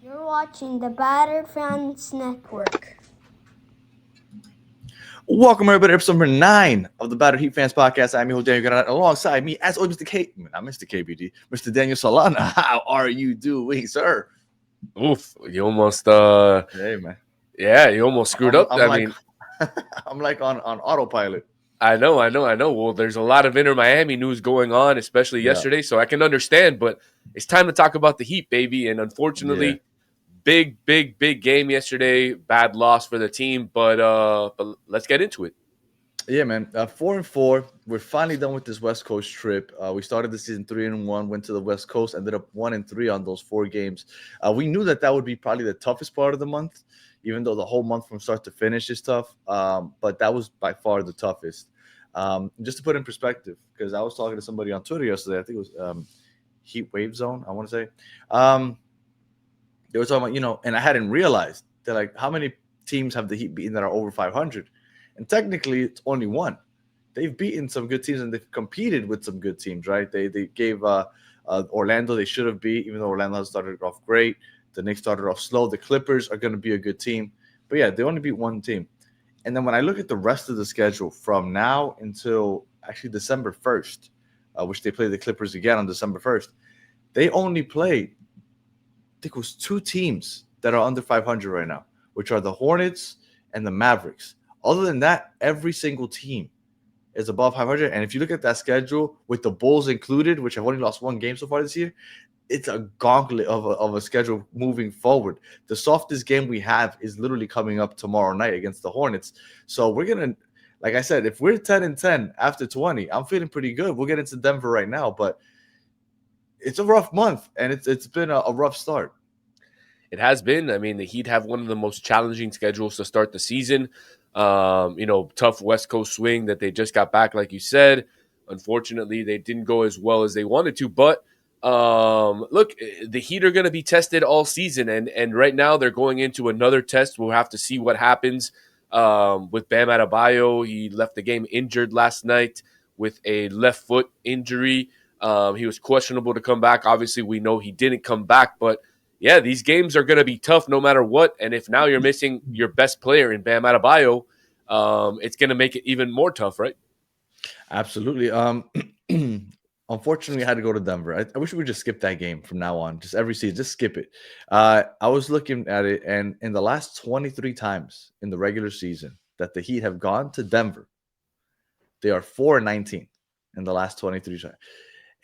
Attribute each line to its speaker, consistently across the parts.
Speaker 1: You're watching the Batter Fans Network.
Speaker 2: Welcome everybody to episode number 9 of the Battered Heat Fans Podcast. I'm your host Daniel Granat, alongside me, as always, Mr. K. Not Mr. KBD, Mr. Daniel Solana. How are you doing, sir?
Speaker 3: Oof, you almost
Speaker 2: Hey man,
Speaker 3: yeah, you almost screwed
Speaker 2: I'm,
Speaker 3: up.
Speaker 2: I'm
Speaker 3: I
Speaker 2: like
Speaker 3: mean,
Speaker 2: I'm like on autopilot.
Speaker 3: I know. Well, there's a lot of Inter Miami news going on, especially
Speaker 2: Yeah,
Speaker 3: yesterday, so I can understand, but it's time to talk about the Heat, baby. And
Speaker 2: yeah,
Speaker 3: unfortunately, big game yesterday. Bad loss for the team, but let's get into it.
Speaker 2: yeah, man. 4-4. We're finally done with this West Coast trip. We started the season 3-1, went to the West Coast, ended up 1-3 on those 4 games. We knew that would be probably the toughest part of the month, even though the whole month from start to finish is tough. But that was by far the toughest. Just to put in perspective, because I was talking to somebody on Twitter yesterday, I think it was Heat Wave Zone, I want to say. Um, they were talking about, and I hadn't realized that, like, how many teams have the Heat beaten that are over 500? And technically, it's only one. They've beaten some good teams and they've competed with some good teams, right? They gave Orlando, they should have beat, even though Orlando has started off great. The Knicks started off slow. The Clippers are going to be a good team. But yeah, they only beat one team. And then when I look at the rest of the schedule from now until actually December 1st, which they play the Clippers again on December 1st, they only play, I think it was 2 teams that are under 500 right now, which are the Hornets and the Mavericks. Other than that, every single team is above 500. And if you look at that schedule with the Bulls included, which have only lost one game so far this year, it's a gauntlet of a schedule moving forward. The softest game we have is literally coming up tomorrow night against the Hornets. So we're going to, like I said, if we're 10-10 after 20, I'm feeling pretty good. We'll get into Denver right now, but it's a rough month and it's been a rough start.
Speaker 3: It has been. I mean, the Heat have one of the most challenging schedules to start the season. Tough West Coast swing that they just got back, like you said. Unfortunately, they didn't go as well as they wanted to. But look, the Heat are going to be tested all season, and right now they're going into another test. We'll have to see what happens with Bam Adebayo. He left the game injured last night with a left foot injury. He was questionable to come back. Obviously, we know he didn't come back, but yeah, these games are going to be tough no matter what. And if now you're missing your best player in Bam Adebayo, it's going to make it even more tough, right?
Speaker 2: Absolutely. Unfortunately, I had to go to Denver. I wish we would just skip that game from now on. Just every season, just skip it. I was looking at it, and in the last 23 times in the regular season that the Heat have gone to Denver, they are 4-19 in the last 23 times.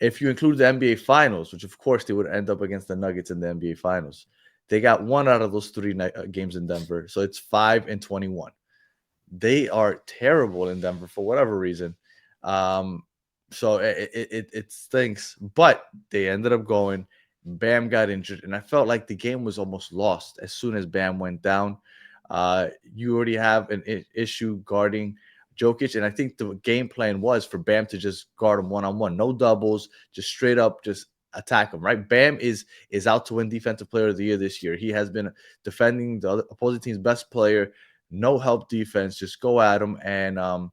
Speaker 2: If you include the NBA Finals, which of course they would end up against the Nuggets in the NBA Finals, they got one out of those three games in Denver, so it's 5-21. They are terrible in Denver for whatever reason. Um, so it stinks, but they ended up going. Bam got injured, and I felt like the game was almost lost as soon as Bam went down. You already have an issue guarding Jokic, and I think the game plan was for Bam to just guard him one on one, no doubles, just straight up, just attack him. Right? Bam is out to win Defensive Player of the Year this year. He has been defending the opposing team's best player, no help defense, just go at him, and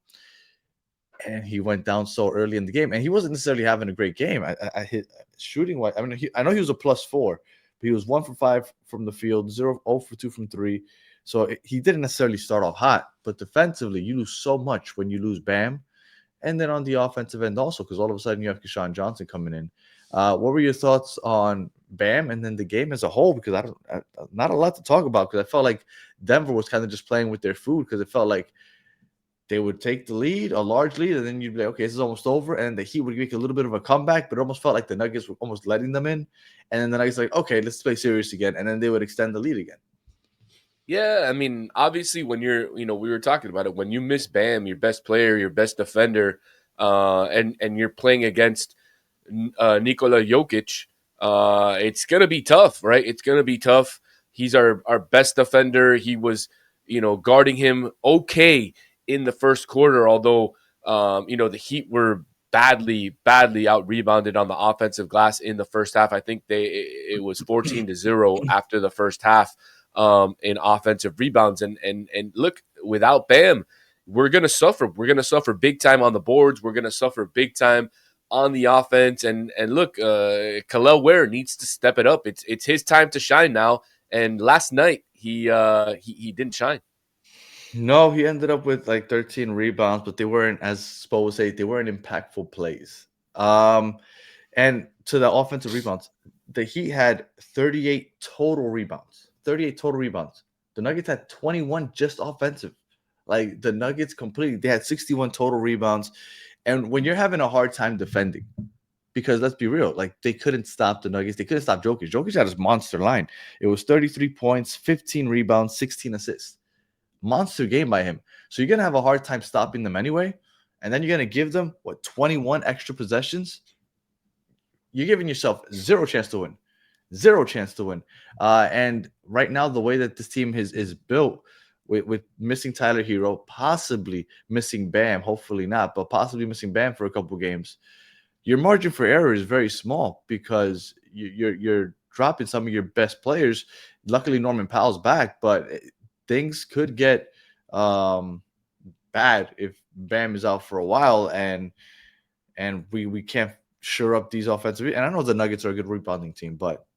Speaker 2: he went down so early in the game, and he wasn't necessarily having a great game. I hit shooting wise. I mean, I know he was a +4, but he was 1 for 5 from the field, 0 for 2 from three. So he didn't necessarily start off hot, but defensively, you lose so much when you lose Bam, and then on the offensive end also, because all of a sudden you have Keyshawn Johnson coming in. What were your thoughts on Bam and then the game as a whole? Because not a lot to talk about, because I felt like Denver was kind of just playing with their food, because it felt like they would take the lead, a large lead, and then you'd be like, okay, this is almost over. And the Heat would make a little bit of a comeback, but it almost felt like the Nuggets were almost letting them in. And then the Nuggets like, okay, let's play serious again. And then they would extend the lead again.
Speaker 3: Yeah, I mean, obviously, when we were talking about it, when you miss Bam, your best player, your best defender, and you're playing against Nikola Jokic, it's gonna be tough, right? It's gonna be tough. He's our best defender. He was, guarding him okay in the first quarter, although the Heat were badly out rebounded on the offensive glass in the first half. I think it was 14-0 after the first half in offensive rebounds. And look, without Bam, we're gonna suffer. We're gonna suffer big time on the boards. We're gonna suffer big time on the offense. And look, Kel'el Ware needs to step it up. It's his time to shine now. And last night he didn't shine.
Speaker 2: No, he ended up with like 13 rebounds, but they weren't, as Spo would say, they weren't impactful plays. And to the offensive rebounds, the Heat had 38 total rebounds. 38 total rebounds. The Nuggets had 21 just offensive. Like the Nuggets completely, they had 61 total rebounds. And when you're having a hard time defending, because let's be real, like they couldn't stop the Nuggets, they couldn't stop Jokic. Jokic had his monster line. It was 33 points, 15 rebounds, 16 assists. Monster game by him. So you're gonna have a hard time stopping them anyway. And then you're gonna give them 21 extra possessions. You're giving yourself zero chance to win. Zero chance to win. And right now, the way that this team is built, with missing Tyler Hero, possibly missing Bam, hopefully not, but possibly missing Bam for a couple games, your margin for error is very small because you're dropping some of your best players. Luckily, Norman Powell's back, but things could get bad if Bam is out for a while, and we can't shore up these offensive. And I know the Nuggets are a good rebounding team, but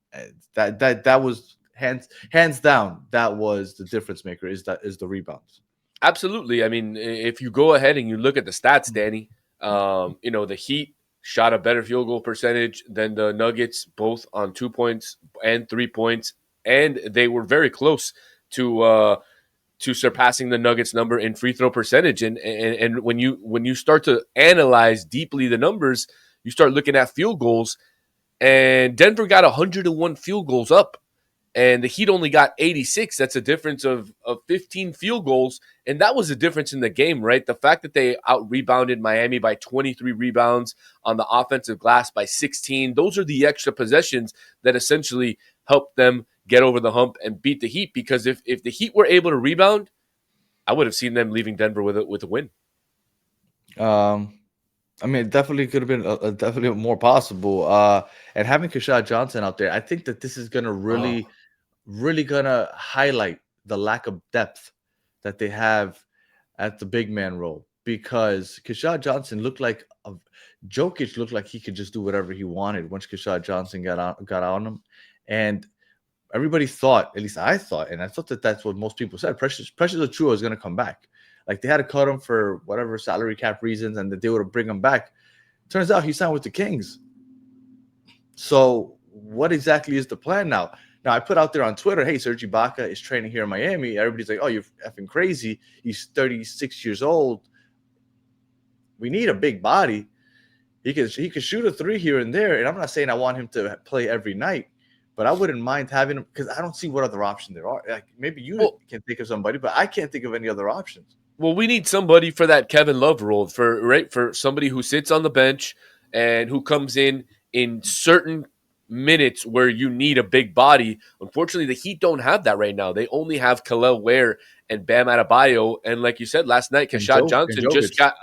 Speaker 2: that was hands down, that was the difference maker. Is the rebounds.
Speaker 3: Absolutely. I mean, if you go ahead and you look at the stats, Danny, the Heat shot a better field goal percentage than the Nuggets, both on 2 points and 3 points, and they were very close to surpassing the Nuggets number in free throw percentage. And when you start to analyze deeply the numbers, you start looking at field goals, and Denver got 101 field goals up, and the Heat only got 86. That's a difference of 15 field goals, and that was a difference in the game, right? The fact that they out-rebounded Miami by 23 rebounds, on the offensive glass by 16, those are the extra possessions that essentially helped them get over the hump and beat the Heat, because if the Heat were able to rebound, I would have seen them leaving Denver with a win.
Speaker 2: I mean, it definitely could have been definitely more possible. And having Kashad Johnson out there, I think that this is gonna really gonna highlight the lack of depth that they have at the big man role, because Kashad Johnson looked like Jokic looked like he could just do whatever he wanted once Kashad Johnson got on him, and everybody thought, at least I thought, and I thought that that's what most people said. Precious Achiuwa is going to come back. Like they had to cut him for whatever salary cap reasons, and that they would bring him back. Turns out he signed with the Kings. So what exactly is the plan now? Now I put out there on Twitter, hey, Serge Ibaka is training here in Miami. Everybody's like, oh, you're effing crazy. He's 36 years old. We need a big body. He could shoot a three here and there, and I'm not saying I want him to play every night, but I wouldn't mind having him, because I don't see what other option there are. Like maybe you can think of somebody, but I can't think of any other options.
Speaker 3: Well, we need somebody for that Kevin Love role, for somebody who sits on the bench and who comes in certain minutes where you need a big body. Unfortunately, the Heat don't have that right now. They only have Kel'el Ware and Bam Adebayo, and like you said last night, Kashad Johnson just got.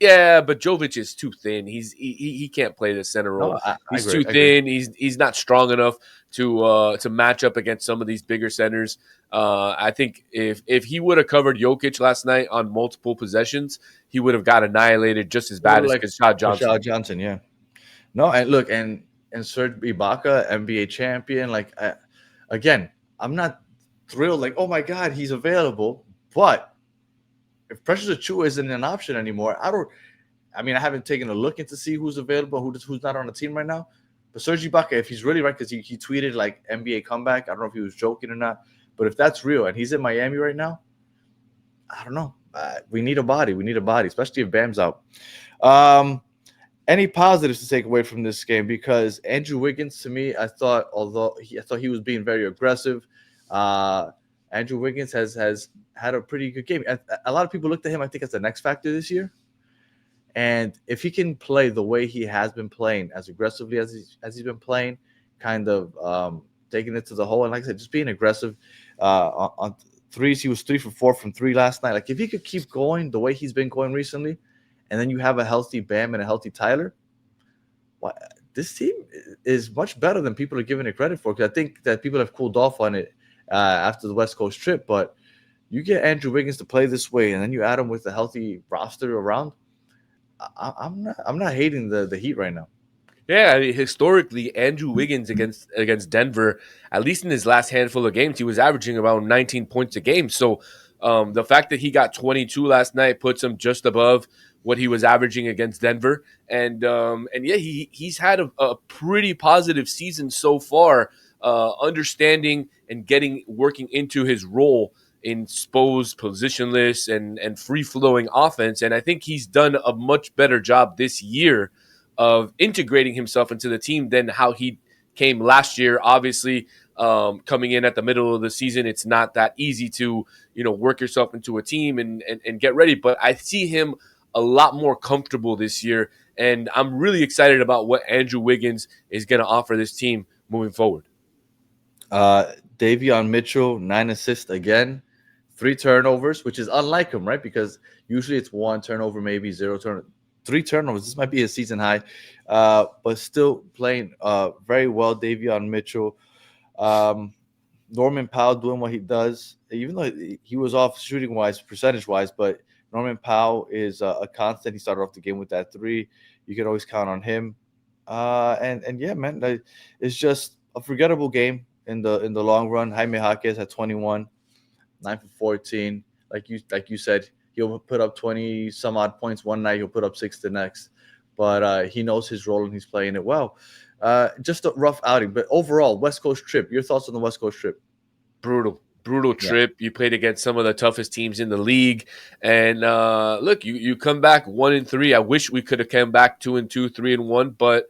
Speaker 3: Yeah, but Jovic is too thin. He can't play the center role.
Speaker 2: No,
Speaker 3: he's too thin. He's not strong enough to match up against some of these bigger centers. I think if he would have covered Jokic last night on multiple possessions, he would have got annihilated just as bad as Kashad Johnson.
Speaker 2: Kashad Johnson, yeah. No, and look, and Serge Ibaka, NBA champion. Like, again, I'm not thrilled. Like, oh my God, he's available. But if Precious Achiuwa isn't an option anymore, I haven't taken a look into see who's available, who's not on the team right now. But Serge Ibaka, if he's really right, because he tweeted like NBA comeback. I don't know if he was joking or not. But if that's real and he's in Miami right now, I don't know. We need a body. We need a body, especially if Bam's out. Any positives to take away from this game? Because Andrew Wiggins, to me, I thought he was being very aggressive. Andrew Wiggins has had a pretty good game. A lot of people looked at him, I think, as the next factor this year. And if he can play the way he has been playing, as aggressively as he's been playing, kind of taking it to the hole, and like I said, just being aggressive on threes. He was 3 for 4 from 3 last night. Like if he could keep going the way he's been going recently, and then you have a healthy Bam and a healthy Tyler, this team is much better than people are giving it credit for. Because I think that people have cooled off on it after the West Coast trip. But you get Andrew Wiggins to play this way, and then you add him with a healthy roster around. I'm not hating the Heat right now.
Speaker 3: Yeah, I mean, historically, Andrew Wiggins against Denver, at least in his last handful of games, he was averaging around 19 points a game. So the fact that he got 22 last night puts him just above what he was averaging against Denver. And yeah, he's had a pretty positive season so far, understanding and working into his role in Spo's positionless and free flowing offense. And I think he's done a much better job this year of integrating himself into the team than how he came last year. Obviously, coming in at the middle of the season, it's not that easy to work yourself into a team and get ready. But I see him a lot more comfortable this year, and I'm really excited about what Andrew Wiggins is going to offer this team moving forward.
Speaker 2: Davion Mitchell, 9 assists again, 3 turnovers, which is unlike him, right? Because usually it's 1 turnover, maybe 0 turnover. 3 turnovers. This might be a season high, but still playing very well. Davion Mitchell, Norman Powell doing what he does, even though he was off shooting wise, percentage wise. But Norman Powell is a constant. He started off the game with that 3. You can always count on him. And yeah, man, it's just a forgettable game in the long run. Jaime Jaquez had 21, 9 for 14. Like you said, he'll put up 20 some odd points one night. He'll put up 6 the next. But he knows his role and he's playing it well. Just a rough outing. But overall, West Coast trip. Your thoughts on the West Coast trip?
Speaker 3: Brutal trip. You played against some of the toughest teams in the league, and look, you come back 1-3. I wish we could have come back 2-2, 3-1, but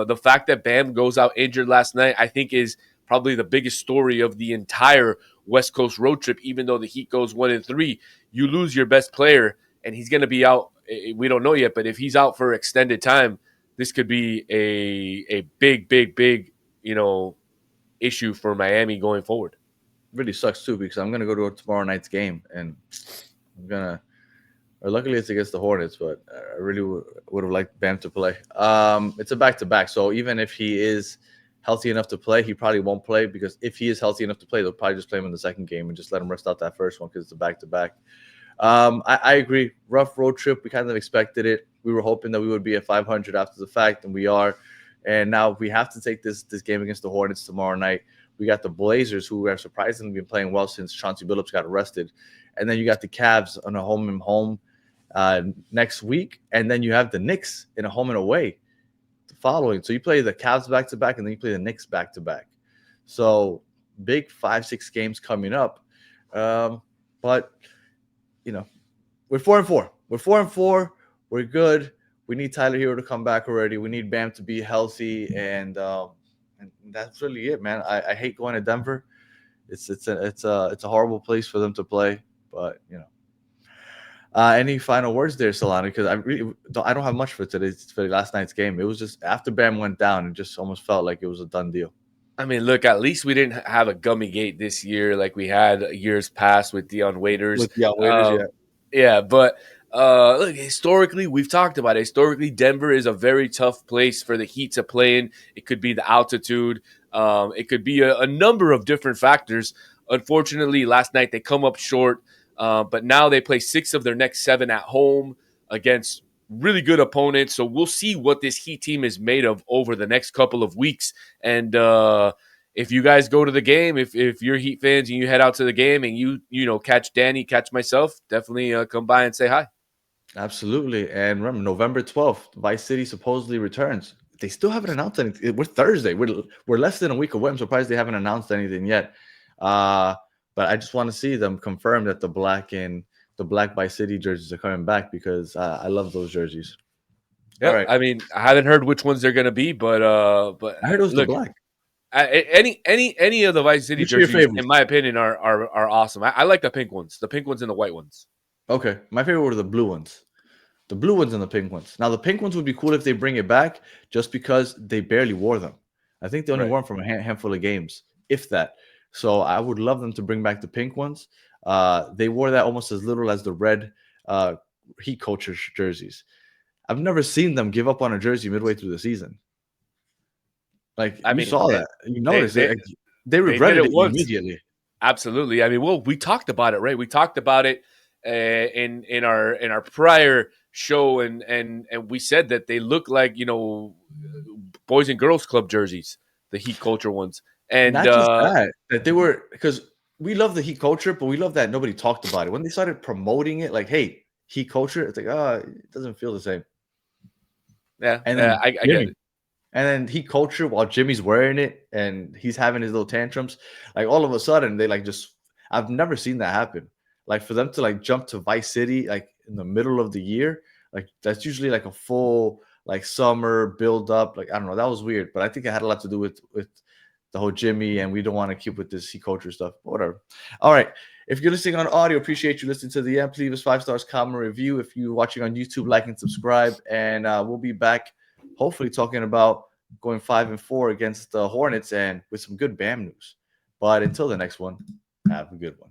Speaker 3: the fact that Bam goes out injured last night, I think, is probably the biggest story of the entire West Coast road trip. Even though the Heat goes 1-3, you lose your best player, and he's going to be out. We don't know yet, but if he's out for extended time, this could be a big issue for Miami going forward.
Speaker 2: Really sucks too, because I'm gonna go to tomorrow night's game, and luckily it's against the Hornets, but I really would have liked Bam to play. It's a back-to-back, so even if he is healthy enough to play, he probably won't play, because if he is healthy enough to play, they'll probably just play him in the second game and just let him rest out that first one because it's a back-to-back. I agree. Rough road trip. We kind of expected it. We were hoping that we would be at 500 after the fact, and we are. And now we have to take this game against the Hornets tomorrow night. We got the Blazers, who have surprisingly been playing well since Chauncey Billups got arrested. And then you got the Cavs on a home and home next week. And then you have the Knicks in a home and away the following. So you play the Cavs back-to-back, and then you play the Knicks back-to-back. So big 5-6 games coming up. But, we're 4-4. We're 4-4. We're good. We need Tyler Hero to come back already. We need Bam to be healthy, and that's really it, man. I hate going to Denver. It's a horrible place for them to play, but any final words there, Solana? Because I don't have much for last night's game. It was just after Bam went down, it just almost felt like it was a done deal.
Speaker 3: I mean, look, at least we didn't have a gummy gate this year like we had years past with Dion Waiters. Yeah, but look, historically, we've talked about it. Historically, Denver is a very tough place for the Heat to play in. It could be the altitude. It could be a number of different factors. Unfortunately, last night they come up short, but now they play 6 of their next 7 at home against really good opponents. So we'll see what this Heat team is made of over the next couple of weeks. And if you guys go to the game, if you're Heat fans and you head out to the game and you catch Danny, catch myself, definitely come by and say hi.
Speaker 2: Absolutely. And remember, November 12th, Vice City supposedly returns. They still haven't announced anything. We're Thursday. We're less than a week away. I'm surprised they haven't announced anything yet. But I just want to see them confirm that the black Vice City jerseys are coming back, because I love those jerseys.
Speaker 3: Yeah, right. I mean, I haven't heard which ones they're going to be, but
Speaker 2: I heard it was the black.
Speaker 3: Any of the Vice City jerseys, in my opinion, are awesome. I like the pink ones and the white ones.
Speaker 2: Okay, my favorite were the blue ones. The blue ones and the pink ones. Now, the pink ones would be cool if they bring it back, just because they barely wore them. I think they only wore them from a handful of games, if that. So I would love them to bring back the pink ones. They wore that almost as little as the red Heat culture jerseys. I've never seen them give up on a jersey midway through the season. You saw that. You noticed they regretted it immediately.
Speaker 3: Absolutely. I mean, we talked about it, right? We talked about it in our prior show, and we said that they look like Boys and Girls Club jerseys, the Heat culture ones, and
Speaker 2: Not just that they were, because we love the Heat culture, but we love that nobody talked about it. When they started promoting it, like, hey, Heat culture, it's like, it doesn't feel the same.
Speaker 3: yeah,
Speaker 2: And then
Speaker 3: I get it.
Speaker 2: And then Heat culture, while Jimmy's wearing it and he's having his little tantrums, like all of a sudden they like just, I've never seen that happen. Like for them to like jump to Vice City like in the middle of the year, like that's usually like a full like summer build up. Like I don't know, that was weird, but I think it had a lot to do with the whole Jimmy, and we don't want to keep with this Heat culture stuff. But whatever. All right. If you're listening on audio, appreciate you listening to the end. Please leave us 5 stars, comment, review. If you're watching on YouTube, like and subscribe. And we'll be back, hopefully, talking about going 5-4 against the Hornets and with some good BAM news. But until the next one, have a good one.